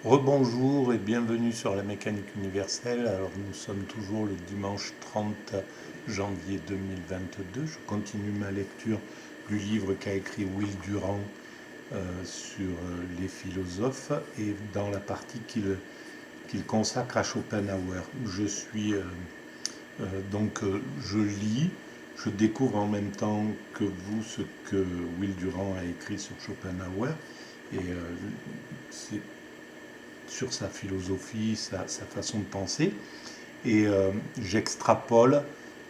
Rebonjour et bienvenue sur la mécanique universelle. Alors nous sommes toujours le dimanche 30 janvier 2022. Je continue ma lecture du livre qu'a écrit Will Durant sur les philosophes et dans la partie qu'il consacre à Schopenhauer. Je lis, je découvre en même temps que vous ce que Will Durant a écrit sur Schopenhauer et c'est sur sa philosophie, sa façon de penser, et j'extrapole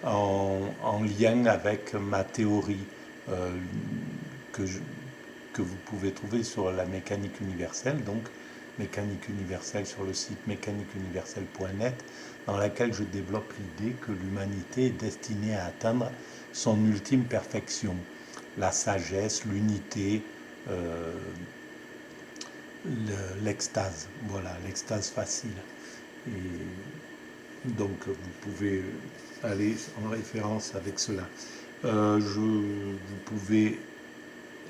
en lien avec ma théorie euh, que, je- que vous pouvez trouver sur la mécanique universelle, donc mécanique universelle sur le site mécaniqueuniverselle.net, dans laquelle je développe l'idée que l'humanité est destinée à atteindre son ultime perfection, la sagesse, l'unité, euh, l'extase, voilà, l'extase facile. Et donc vous pouvez aller en référence avec cela. Vous pouvez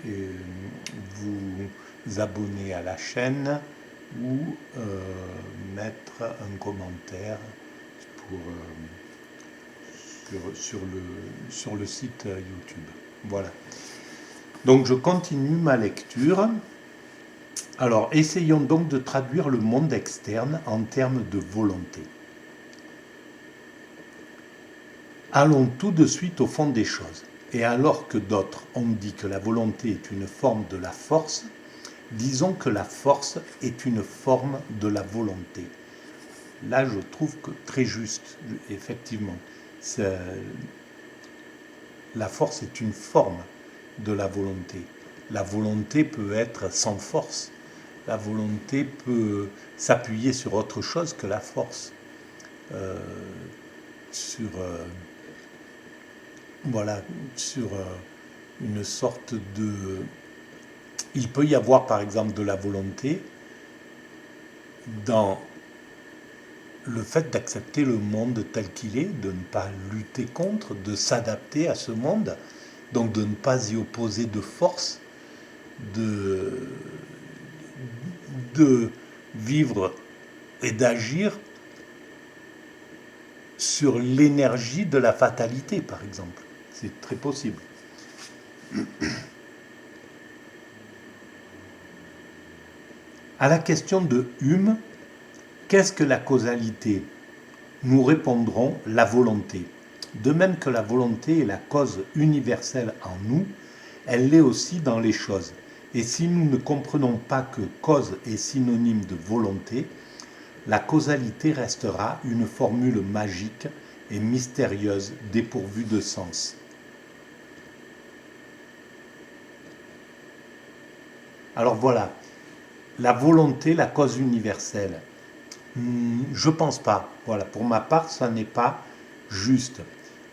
vous abonner à la chaîne ou mettre un commentaire pour, sur le site YouTube. Voilà. Donc je continue ma lecture. Alors, essayons donc de traduire le monde externe en termes de volonté. Allons tout de suite au fond des choses. Et alors que d'autres ont dit que la volonté est une forme de la force, disons que la force est une forme de la volonté. Là, je trouve que très juste, effectivement. La force est une forme de la volonté. La volonté peut être sans force. La volonté peut s'appuyer sur autre chose que la force. Euh, sur, voilà, sur une sorte de... Il peut y avoir par exemple de la volonté dans le fait d'accepter le monde tel qu'il est, de ne pas lutter contre, de s'adapter à ce monde, donc de ne pas y opposer de force, de, de vivre et d'agir sur l'énergie de la fatalité, par exemple. C'est très possible. À la question de Hume, qu'est-ce que la causalité? Nous répondrons la volonté. De même que la volonté est la cause universelle en nous, elle l'est aussi dans les choses. Et si nous ne comprenons pas que cause est synonyme de volonté, la causalité restera une formule magique et mystérieuse dépourvue de sens. Alors voilà, la volonté, la cause universelle. Je pense pas. Voilà, pour ma part, ça n'est pas juste.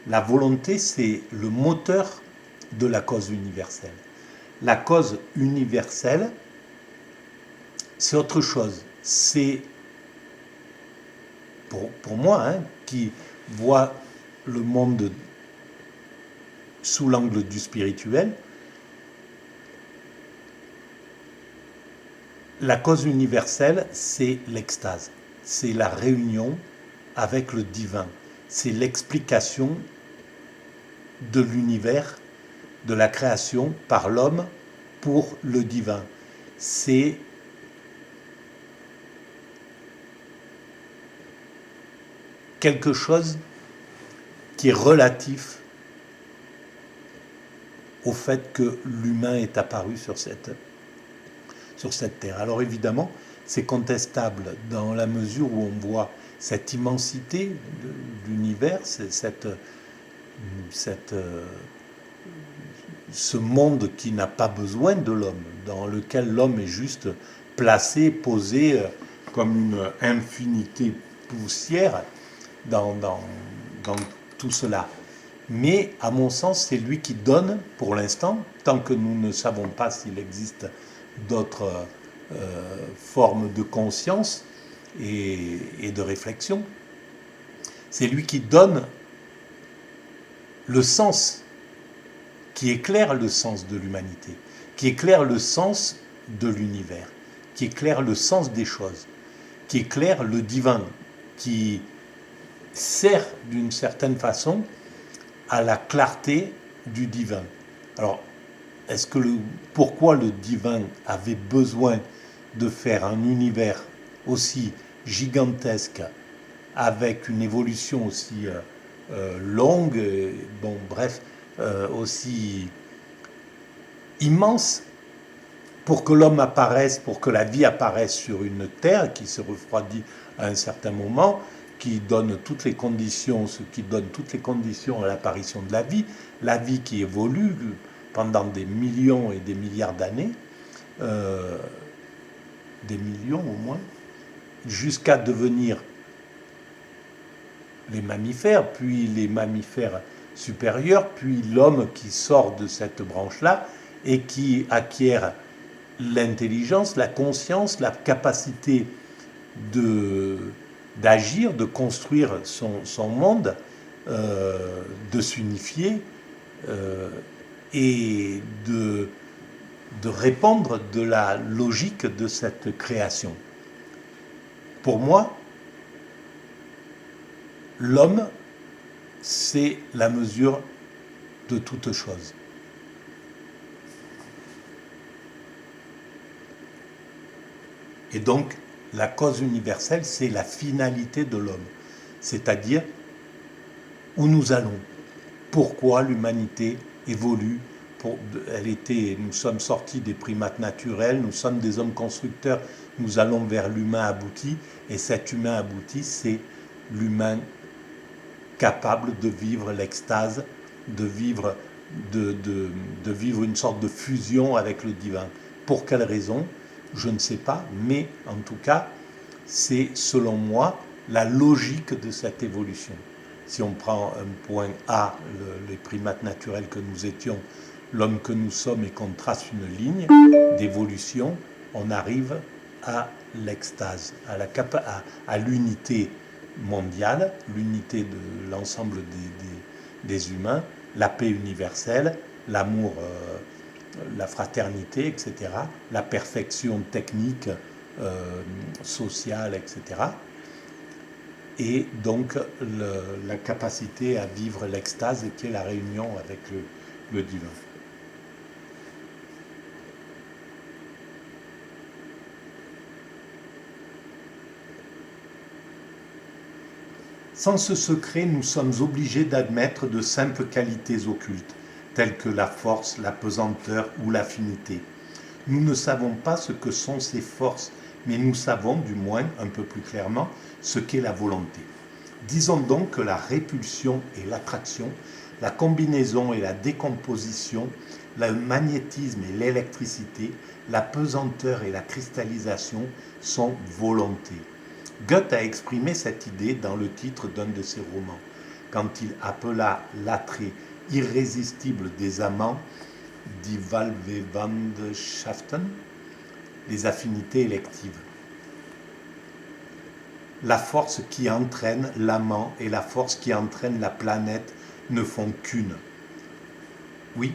La volonté, c'est le moteur de la cause universelle. La cause universelle, c'est autre chose. C'est, pour moi, hein, qui voit le monde sous l'angle du spirituel, la cause universelle, c'est l'extase. C'est la réunion avec le divin. C'est l'explication de l'univers, de la création par l'homme pour le divin. C'est quelque chose qui est relatif au fait que l'humain est apparu sur cette terre. Alors évidemment, c'est contestable dans la mesure où on voit cette immensité de l'univers, cette, ce monde qui n'a pas besoin de l'homme, dans lequel l'homme est juste placé, posé comme une infinité poussière dans tout cela. Mais à mon sens, c'est lui qui donne, pour l'instant, tant que nous ne savons pas s'il existe d'autres formes de conscience et de réflexion, c'est lui qui donne le sens, qui éclaire le sens de l'humanité, qui éclaire le sens de l'univers, qui éclaire le sens des choses, qui éclaire le divin, qui sert d'une certaine façon à la clarté du divin. Alors, pourquoi le divin avait besoin de faire un univers aussi gigantesque, avec une évolution aussi longue, aussi immense, pour que l'homme apparaisse, pour que la vie apparaisse sur une terre qui se refroidit à un certain moment, qui donne toutes les conditions, ce qui donne toutes les conditions à l'apparition de la vie qui évolue pendant des millions et des milliards d'années, des millions au moins, jusqu'à devenir les mammifères, puis les mammifères supérieurs, puis l'homme qui sort de cette branche-là et qui acquiert l'intelligence, la conscience, la capacité d'agir, de construire son monde, de s'unifier et de répondre de la logique de cette création. Pour moi, l'homme, c'est la mesure de toute chose. Et donc, la cause universelle, c'est la finalité de l'homme, c'est-à-dire où nous allons, pourquoi l'humanité évolue. Nous sommes sortis des primates naturels, nous sommes des hommes constructeurs, nous allons vers l'humain abouti, et cet humain abouti, c'est l'humain capable de vivre l'extase, de vivre une sorte de fusion avec le divin. Pour quelle raison ? Je ne sais pas, mais en tout cas, c'est selon moi la logique de cette évolution. Si on prend un point A, les primates naturels que nous étions, l'homme que nous sommes, et qu'on trace une ligne d'évolution, on arrive à l'extase, à l'unité mondiale, l'unité de l'ensemble des humains, la paix universelle, l'amour, la fraternité, etc., la perfection technique, sociale, etc., et donc la capacité à vivre l'extase qui est la réunion avec le divin. Sans ce secret, nous sommes obligés d'admettre de simples qualités occultes, telles que la force, la pesanteur ou l'affinité. Nous ne savons pas ce que sont ces forces, mais nous savons, du moins un peu plus clairement, ce qu'est la volonté. Disons donc que la répulsion et l'attraction, la combinaison et la décomposition, le magnétisme et l'électricité, la pesanteur et la cristallisation sont volonté. Goethe a exprimé cette idée dans le titre d'un de ses romans, quand il appela l'attrait irrésistible des amants Die Wahlverwandtschaften, les affinités électives. La force qui entraîne l'amant et la force qui entraîne la planète ne font qu'une. Oui,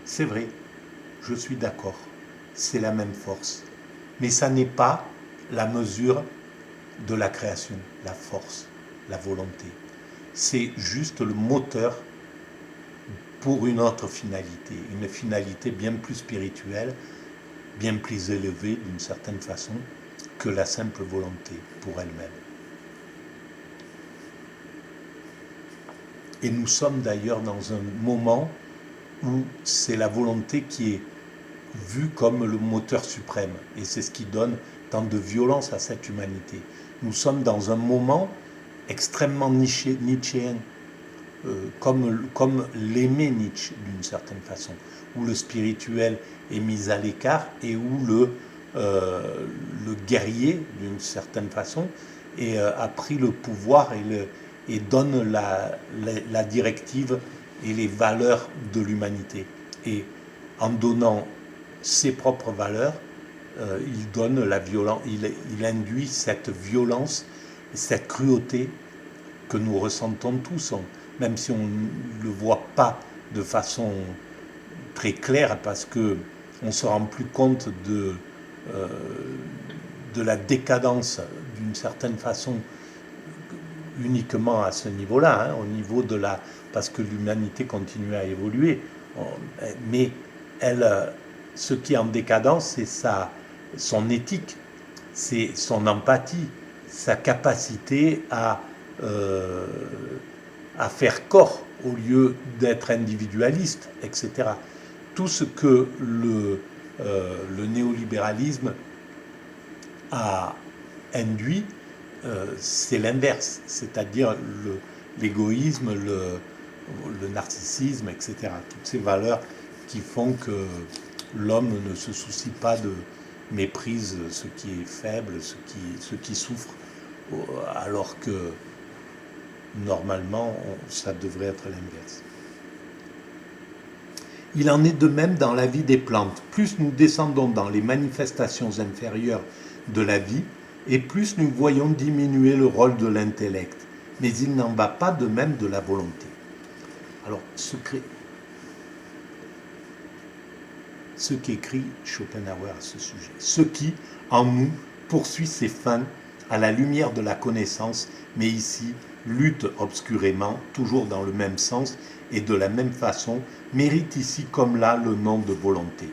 c'est vrai, je suis d'accord, c'est la même force. Mais ça n'est pas la mesure de la création, la force, la volonté. C'est juste le moteur pour une autre finalité, une finalité bien plus spirituelle, bien plus élevée d'une certaine façon que la simple volonté pour elle-même. Et nous sommes d'ailleurs dans un moment où c'est la volonté qui est vue comme le moteur suprême, et c'est ce qui donne tant de violence à cette humanité. Nous sommes dans un moment extrêmement nietzschéen, comme l'aimait Nietzsche d'une certaine façon, où le spirituel est mis à l'écart et où le guerrier, d'une certaine façon, a pris le pouvoir et donne la directive et les valeurs de l'humanité. Et en donnant ses propres valeurs, il donne la violence, il induit cette violence, cette cruauté que nous ressentons tous, même si on ne le voit pas de façon très claire, parce qu'on ne se rend plus compte euh, de la décadence d'une certaine façon uniquement à ce niveau-là, hein, au niveau de la... parce que l'humanité continue à évoluer, mais elle, ce qui est en décadence, c'est son éthique, c'est son empathie, sa capacité euh, à faire corps au lieu d'être individualiste, etc. Tout ce que le néolibéralisme a induit, c'est l'inverse, c'est-à-dire l'égoïsme, le narcissisme, etc. Toutes ces valeurs qui font que l'homme ne se soucie pas de méprise ce qui est faible, ce qui souffre, alors que normalement, ça devrait être l'inverse. Il en est de même dans la vie des plantes. Plus nous descendons dans les manifestations inférieures de la vie, et plus nous voyons diminuer le rôle de l'intellect. Mais il n'en va pas de même de la volonté. Alors, ce qu'écrit Schopenhauer à ce sujet. Ce qui, en nous, poursuit ses fins à la lumière de la connaissance, mais ici, lutte obscurément, toujours dans le même sens et de la même façon, mérite ici comme là le nom de volonté.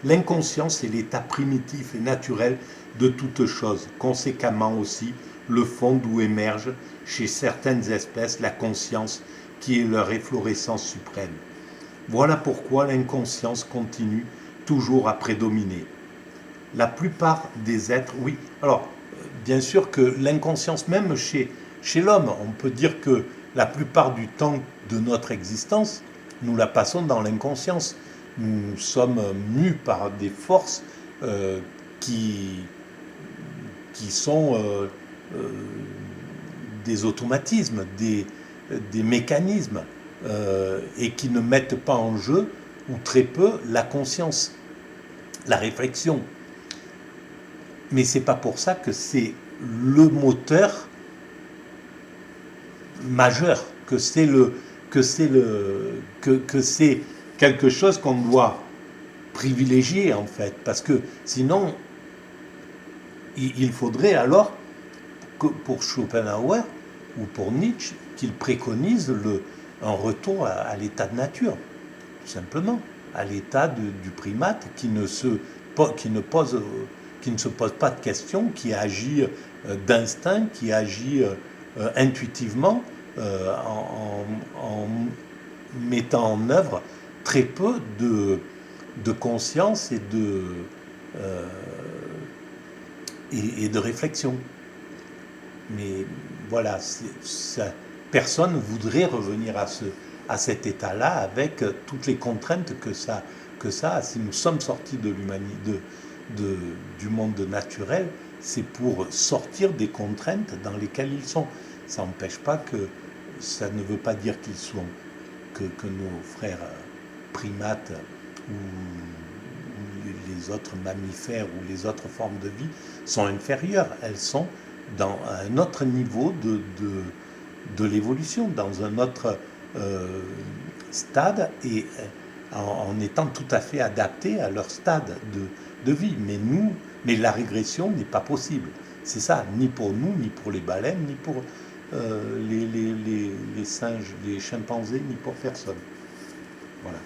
L'inconscience est l'état primitif et naturel de toute chose, conséquemment aussi le fond d'où émerge chez certaines espèces la conscience qui est leur efflorescence suprême. Voilà pourquoi l'inconscience continue toujours à prédominer. La plupart des êtres, oui, alors bien sûr que l'inconscience même chez l'homme, on peut dire que la plupart du temps de notre existence, nous la passons dans l'inconscience. Nous sommes mus par des forces qui sont des automatismes, des mécanismes, et qui ne mettent pas en jeu, ou très peu, la conscience, la réflexion. Mais c'est pas pour ça que c'est le moteur majeur, que c'est quelque chose qu'on doit privilégier en fait, parce que sinon il faudrait alors que pour Schopenhauer ou pour Nietzsche qu'il préconise un retour à l'état de nature, tout simplement, à l'état du primate qui ne se pose pas de questions, qui agit d'instinct, qui agit intuitivement, en mettant en œuvre très peu de conscience et de réflexion. Mais voilà, personne ne voudrait revenir à cet état-là avec toutes les contraintes que ça a. Si nous sommes sortis de l'humanité, du monde naturel, c'est pour sortir des contraintes dans lesquelles ils sont. Ça n'empêche pas que ça ne veut pas dire qu'ils sont que nos frères primates ou les autres mammifères ou les autres formes de vie sont inférieures. Elles sont dans un autre niveau de l'évolution, dans un autre stade et en étant tout à fait adaptées à leur stade de vie. Mais la régression n'est pas possible. C'est ça, ni pour nous, ni pour les baleines, ni pour les singes, les chimpanzés, ni pour personne. Voilà.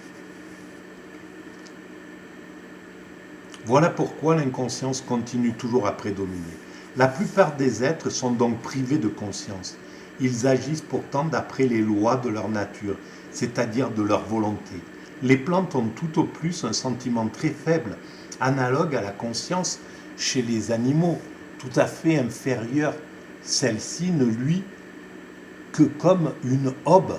Voilà pourquoi l'inconscience continue toujours à prédominer. La plupart des êtres sont donc privés de conscience. Ils agissent pourtant d'après les lois de leur nature, c'est-à-dire de leur volonté. Les plantes ont tout au plus un sentiment très faible, analogue à la conscience chez les animaux, tout à fait inférieur. Celle-ci ne luit que comme une aube.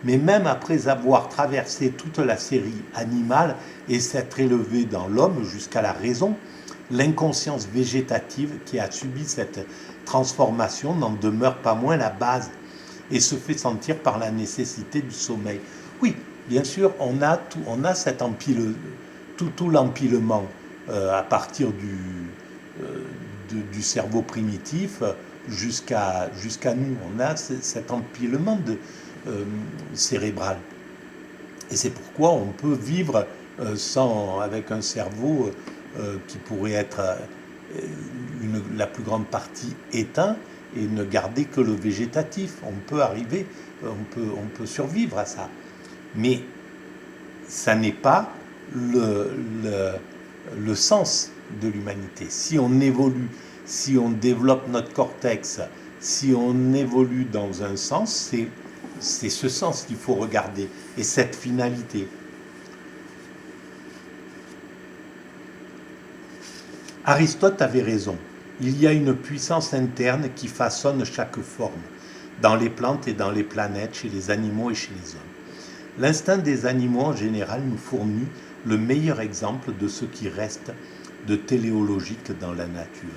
Mais même après avoir traversé toute la série animale et s'être élevé dans l'homme jusqu'à la raison, l'inconscience végétative qui a subi cette transformation n'en demeure pas moins la base et se fait sentir par la nécessité du sommeil. Oui, bien sûr, on a cet tout l'empilement à partir du cerveau primitif jusqu'à nous. On a cet empilement cérébral. Et c'est pourquoi on peut vivre avec un cerveau qui pourrait être la plus grande partie éteint et ne garder que le végétatif. On peut arriver, on peut survivre à ça. Mais ça n'est pas le sens de l'humanité. Si on évolue, si on développe notre cortex, si on évolue dans un sens, c'est ce sens qu'il faut regarder et cette finalité. Aristote avait raison. Il y a une puissance interne qui façonne chaque forme, dans les plantes et dans les planètes, chez les animaux et chez les hommes. L'instinct des animaux en général nous fournit le meilleur exemple de ce qui reste de téléologique dans la nature.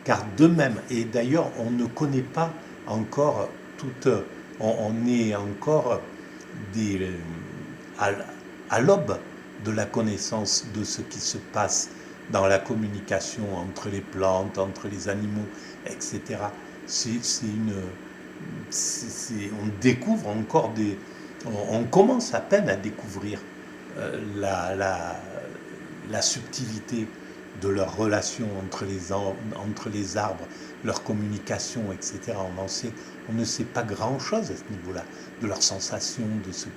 Car d'eux-mêmes, et d'ailleurs on ne connaît pas encore on est encore à l'aube de la connaissance de ce qui se passe dans la communication entre les plantes, entre les animaux, etc. On découvre encore on commence à peine à découvrir la subtilité de leur relation entre les arbres, leur communication, etc. On ne sait pas grand-chose à ce niveau-là, de leurs sensations, de ce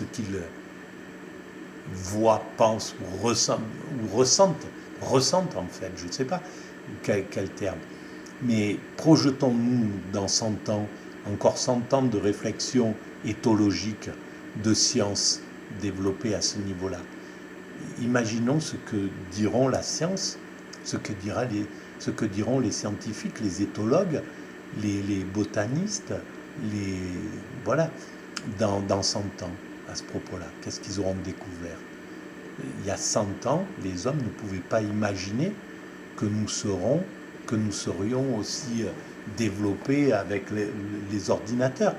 qu'ils voient, pensent ou ressentent en fait, je ne sais pas quel terme. Mais projetons-nous dans 100 ans, encore 100 ans de réflexion éthologique, de science développée à ce niveau-là. Imaginons ce que diront la science, ce que diront les scientifiques, les éthologues, les botanistes, voilà, dans 100 ans à ce propos-là. Qu'est-ce qu'ils auront découvert? Il y a 100 ans, les hommes ne pouvaient pas imaginer que nous serions aussi développés avec les ordinateurs,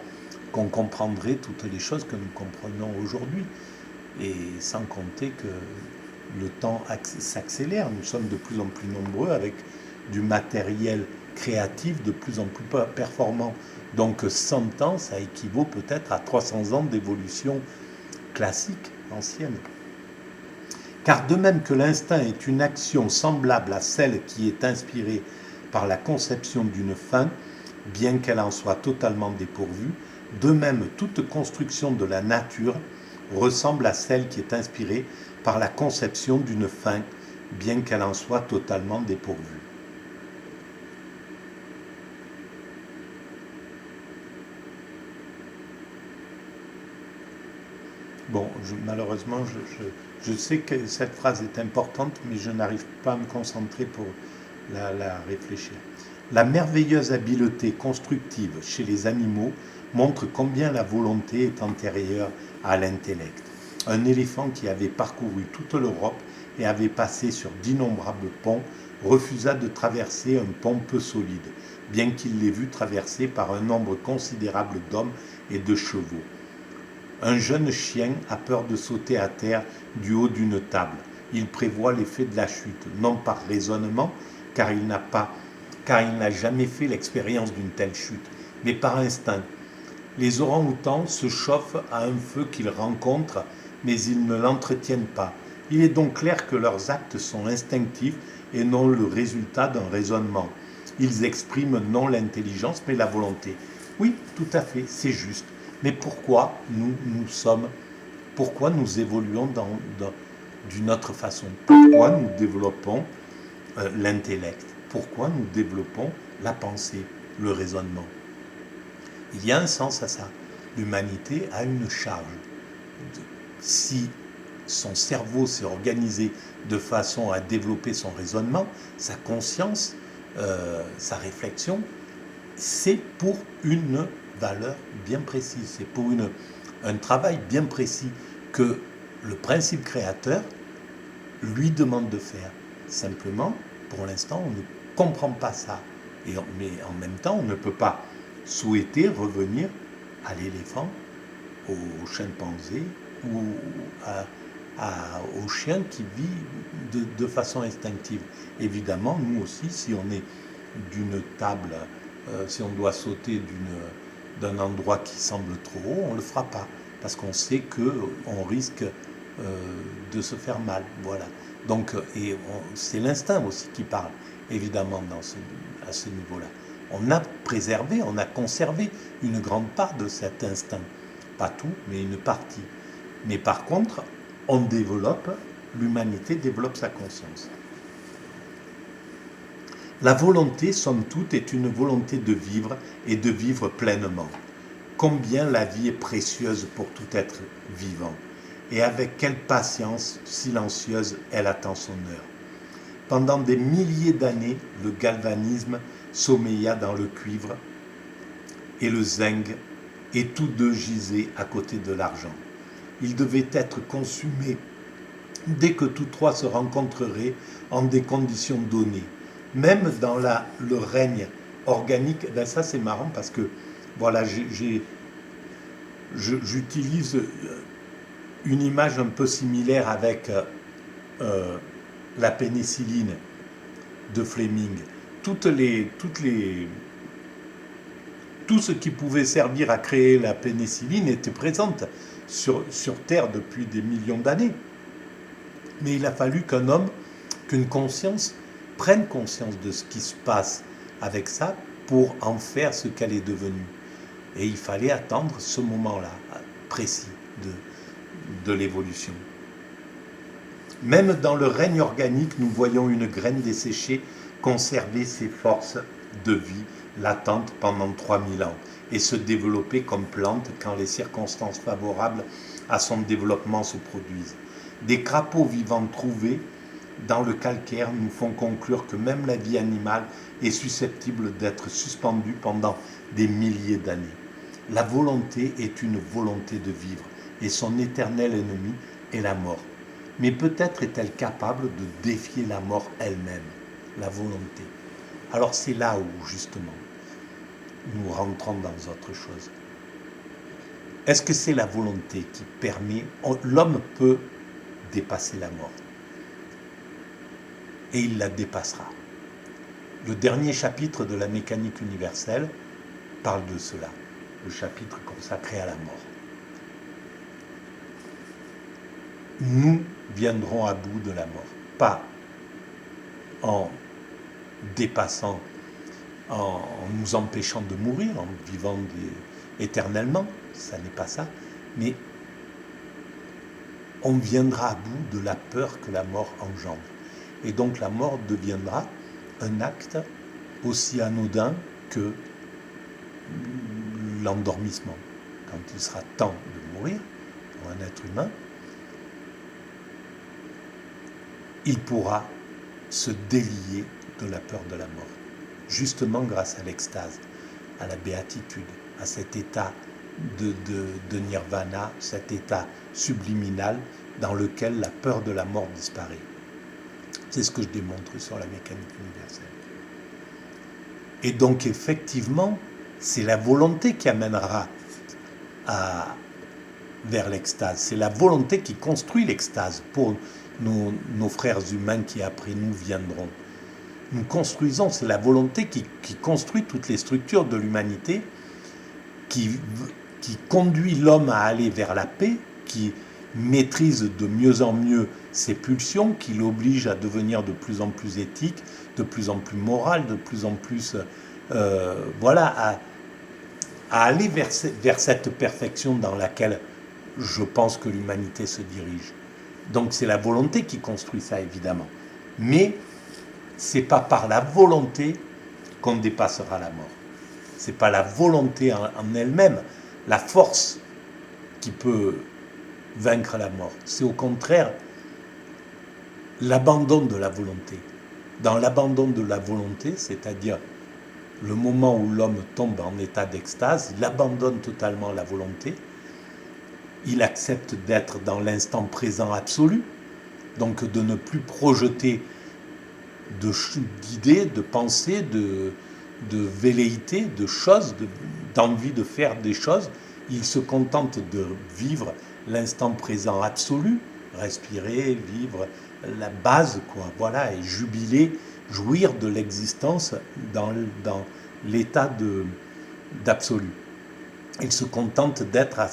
qu'on comprendrait toutes les choses que nous comprenons aujourd'hui. Et sans compter que le temps s'accélère, nous sommes de plus en plus nombreux avec du matériel créatif de plus en plus performant. Donc 100 ans, ça équivaut peut-être à 300 ans d'évolution classique, ancienne. Car de même que l'instinct est une action semblable à celle qui est inspirée par la conception d'une fin, bien qu'elle en soit totalement dépourvue, de même toute construction de la nature ressemble à celle qui est inspirée par la conception d'une fin, bien qu'elle en soit totalement dépourvue. Bon, malheureusement, je sais que cette phrase est importante, mais je n'arrive pas à me concentrer pour la réfléchir. La merveilleuse habileté constructive chez les animaux montre combien la volonté est antérieure à l'intellect. Un éléphant qui avait parcouru toute l'Europe et avait passé sur d'innombrables ponts refusa de traverser un pont peu solide, bien qu'il l'ait vu traversé par un nombre considérable d'hommes et de chevaux. Un jeune chien a peur de sauter à terre du haut d'une table. Il prévoit l'effet de la chute, non par raisonnement, car il n'a jamais fait l'expérience d'une telle chute, mais par instinct. Les orang-outans se chauffent à un feu qu'ils rencontrent, mais ils ne l'entretiennent pas. Il est donc clair que leurs actes sont instinctifs et non le résultat d'un raisonnement. Ils expriment non l'intelligence, mais la volonté. Oui, tout à fait, c'est juste. Mais pourquoi pourquoi nous évoluons d'une autre façon? Pourquoi nous développons l'intellect? Pourquoi nous développons la pensée, le raisonnement? Il y a un sens à ça. L'humanité a une charge. Si son cerveau s'est organisé de façon à développer son raisonnement, sa conscience, sa réflexion, c'est pour une valeur bien précise, c'est pour un travail bien précis que le principe créateur lui demande de faire. Simplement, pour l'instant, on ne comprend pas ça. Mais en même temps, on ne peut pas souhaiter revenir à l'éléphant, au chimpanzé ou au chien qui vit de façon instinctive. Évidemment, nous aussi, si on est d'une table, si on doit sauter d'un endroit qui semble trop haut, on ne le fera pas, parce qu'on sait qu'on risque de se faire mal. Voilà. Donc, c'est l'instinct aussi qui parle, évidemment, à ce niveau-là. On a préservé, on a conservé une grande part de cet instinct. Pas tout, mais une partie. Mais par contre, l'humanité développe sa conscience. La volonté, somme toute, est une volonté de vivre et de vivre pleinement. Combien la vie est précieuse pour tout être vivant, et avec quelle patience silencieuse elle attend son heure. Pendant des milliers d'années, le galvanisme sommeilla dans le cuivre et le zinc, et tous deux gisaient à côté de l'argent. Ils devaient être consumés dès que tous trois se rencontreraient en des conditions données. Même dans le règne organique, ben ça c'est marrant parce que voilà, j'utilise une image un peu similaire avec la pénicilline de Fleming. Tout ce qui pouvait servir à créer la pénicilline était présente sur Terre depuis des millions d'années. Mais il a fallu qu'une conscience prenne conscience de ce qui se passe avec ça pour en faire ce qu'elle est devenue. Et il fallait attendre ce moment-là précis de l'évolution. Même dans le règne organique, nous voyons une graine desséchée conserver ses forces de vie latentes pendant 3000 ans et se développer comme plante quand les circonstances favorables à son développement se produisent. Des crapauds vivants trouvés dans le calcaire nous font conclure que même la vie animale est susceptible d'être suspendue pendant des milliers d'années. La volonté est une volonté de vivre et son éternel ennemi est la mort. Mais peut-être est-elle capable de défier la mort elle-même, la volonté. Alors c'est là où, justement, nous rentrons dans autre chose. Est-ce que c'est la volonté qui permet... L'homme peut dépasser la mort. Et il la dépassera. Le dernier chapitre de la mécanique universelle parle de cela, le chapitre consacré à la mort. Nous viendrons à bout de la mort, pas en dépassant, en nous empêchant de mourir, en vivant éternellement, ça n'est pas ça, mais on viendra à bout de la peur que la mort engendre. Et donc la mort deviendra un acte aussi anodin que l'endormissement. Quand il sera temps de mourir, pour un être humain, il pourra se délier de la peur de la mort, justement grâce à l'extase, à la béatitude, à cet état de nirvana, cet état subliminal dans lequel la peur de la mort disparaît. C'est ce que je démontre sur la mécanique universelle. Et donc effectivement, c'est la volonté qui amènera vers l'extase. C'est la volonté qui construit l'extase pour nos frères humains qui après nous viendront. Nous construisons, c'est la volonté qui construit toutes les structures de l'humanité, qui conduit l'homme à aller vers la paix, qui maîtrise de mieux en mieux ses pulsions, qui l'oblige à devenir de plus en plus éthique, de plus en plus moral, de plus en plus à aller vers cette perfection dans laquelle je pense que l'humanité se dirige. Donc c'est la volonté qui construit ça, évidemment. Mais c'est pas par la volonté qu'on dépassera la mort. C'est pas la volonté en elle-même, la force qui peut vaincre la mort. C'est au contraire l'abandon de la volonté. Dans l'abandon de la volonté, c'est-à-dire le moment où l'homme tombe en état d'extase, il abandonne totalement la volonté, il accepte d'être dans l'instant présent absolu, donc de ne plus projeter d'idées, de pensées, de velléités, de choses, d'envie de faire des choses. Il se contente de vivre l'instant présent absolu, respirer, vivre la base, quoi, voilà, et jubiler, jouir de l'existence dans l'état d'absolu. Il se contente d'être à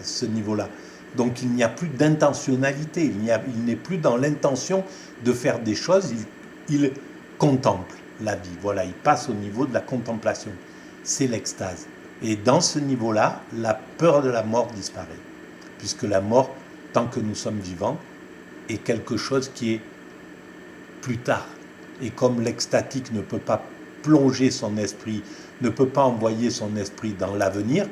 ce niveau-là. Donc il n'y a plus d'intentionnalité, il n'est plus dans l'intention de faire des choses, il contemple la vie. Voilà, il passe au niveau de la contemplation. C'est l'extase. Et dans ce niveau-là, la peur de la mort disparaît. Puisque la mort, tant que nous sommes vivants, est quelque chose qui est plus tard. Et comme l'extatique ne peut pas plonger son esprit, ne peut pas envoyer son esprit dans l'avenir,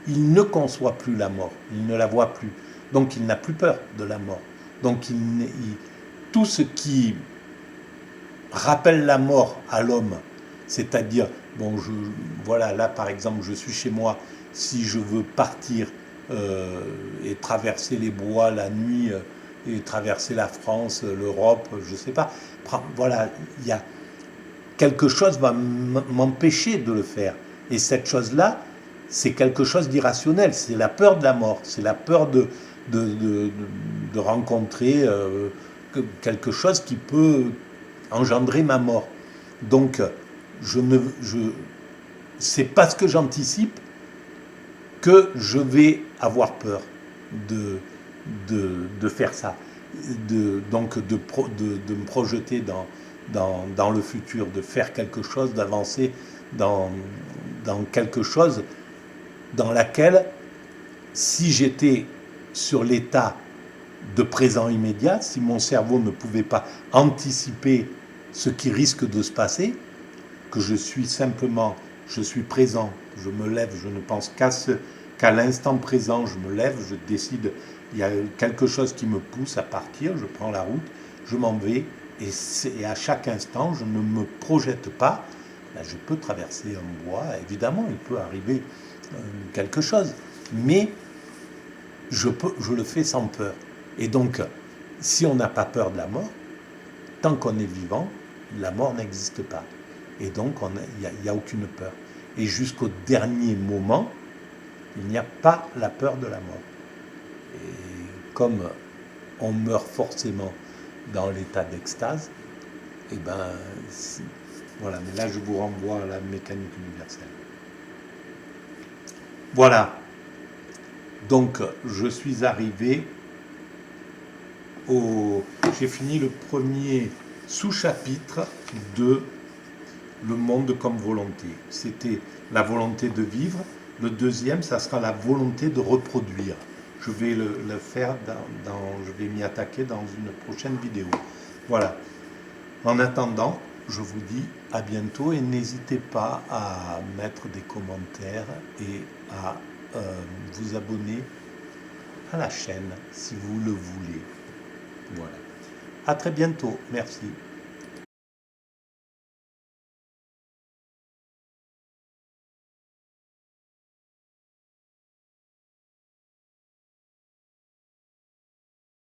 il ne conçoit plus la mort, il ne la voit plus. Donc il n'a plus peur de la mort. Donc tout ce qui rappelle la mort à l'homme, c'est-à-dire, bon, voilà, là par exemple, je suis chez moi, si je veux partir et traverser les bois la nuit, et traverser la France, l'Europe, je ne sais pas, voilà, il y a quelque chose va m'empêcher de le faire. Et cette chose-là, c'est quelque chose d'irrationnel, c'est la peur de la mort, c'est la peur de rencontrer quelque chose qui peut engendrer ma mort. Donc, c'est parce que j'anticipe que je vais avoir peur de faire ça, donc de me projeter dans le futur, de faire quelque chose, d'avancer dans quelque chose dans laquelle, si j'étais sur l'état de présent immédiat, si mon cerveau ne pouvait pas anticiper ce qui risque de se passer, que je suis présent, je me lève, je ne pense qu'à l'instant présent, je me lève, je décide, il y a quelque chose qui me pousse à partir, je prends la route, je m'en vais, et à chaque instant, je ne me projette pas. Là, je peux traverser un bois, évidemment, il peut arriver quelque chose, mais je le fais sans peur. Et donc, si on n'a pas peur de la mort, tant qu'on est vivant, la mort n'existe pas. Et donc, il n'y a aucune peur. Et jusqu'au dernier moment, il n'y a pas la peur de la mort. Et comme on meurt forcément dans l'état d'extase, et ben, voilà. Mais là, je vous renvoie à la mécanique universelle. Voilà. Donc, je suis arrivé j'ai fini le premier sous-chapitre de Le monde comme volonté. C'était la volonté de vivre. Le deuxième, ça sera la volonté de reproduire. Je vais le faire, je vais m'y attaquer dans une prochaine vidéo. Voilà. En attendant, je vous dis à bientôt et n'hésitez pas à mettre des commentaires et à vous abonner à la chaîne si vous le voulez. Voilà. À très bientôt. Merci.